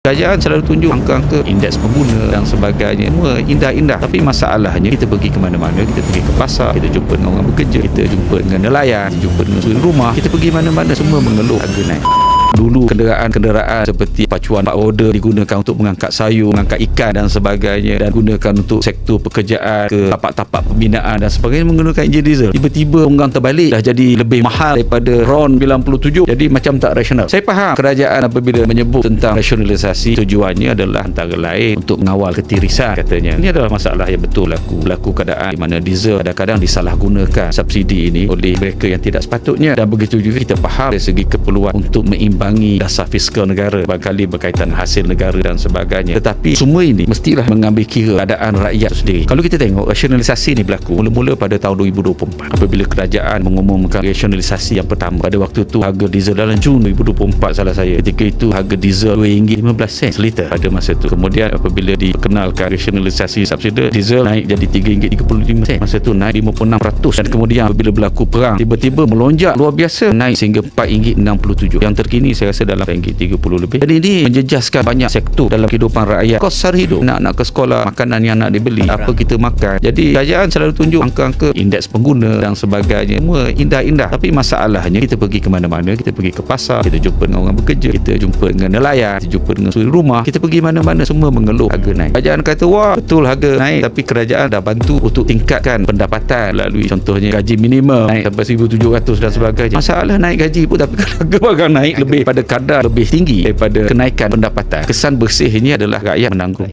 Kerajaan selalu tunjuk angka-angka indeks pengguna dan sebagainya, semua indah-indah. Tapi masalahnya kita pergi ke mana-mana, kita pergi ke pasar, kita jumpa dengan orang bekerja, kita jumpa dengan nelayan, kita jumpa dengan suri rumah, kita pergi mana-mana semua mengeluh harga naik. Dulu kenderaan-kenderaan seperti pacuan 4 roda digunakan untuk mengangkat sayur, mengangkat ikan dan sebagainya, dan gunakan untuk sektor pekerjaan, ke tapak-tapak pembinaan dan sebagainya menggunakan enjin diesel. Tiba-tiba orang terbalik, dah jadi lebih mahal daripada RON 97. Jadi macam tak rasional. Saya faham kerajaan apabila menyebut tentang rasionalisasi, tujuannya adalah antara lain untuk mengawal ketirisan katanya. Ini adalah masalah yang betul berlaku keadaan di mana diesel kadang-kadang disalahgunakan subsidi ini oleh mereka yang tidak sepatutnya, dan begitu juga kita faham dari segi keperluan untuk meimbangi dasar fiskal negara, barangkali berkaitan hasil negara dan sebagainya. Tetapi semua ini mestilah mengambil kira keadaan rakyat sendiri. Kalau kita tengok rasionalisasi ini berlaku mula-mula pada tahun 2024 apabila kerajaan mengumumkan rasionalisasi yang pertama. Pada waktu itu harga diesel dalam Jun 2024 salah saya, ketika itu harga diesel RM2.15 seliter pada masa itu. Kemudian apabila diperkenalkan rasionalisasi subsidi, diesel naik jadi RM3.35, masa itu naik 56%, dan kemudian apabila berlaku perang tiba-tiba melonjak luar biasa, naik sehingga RM4.67. Yang terkini saya rasa dalam RM30 lebih. Dan ini menjejaskan banyak sektor dalam kehidupan rakyat. Kos sara hidup, nak ke sekolah, makanan yang nak dibeli, apa kita makan. Jadi kerajaan selalu tunjuk angka-angka indeks pengguna dan sebagainya, semua indah-indah. Tapi masalahnya kita pergi ke mana-mana, kita pergi ke pasar, kita jumpa dengan orang bekerja, kita jumpa dengan nelayan, kita jumpa dengan suri rumah, kita pergi mana-mana semua mengeluh harga naik. Kerajaan kata wah betul harga naik, tapi kerajaan dah bantu untuk tingkatkan pendapatan melalui contohnya gaji minimum naik sampai 1,700 dan sebagainya. Masalah naik gaji pun, tapi kalau harga barang naik lebih pada kadar lebih tinggi daripada kenaikan pendapatan, kesan bersih ini adalah rakyat menanggung.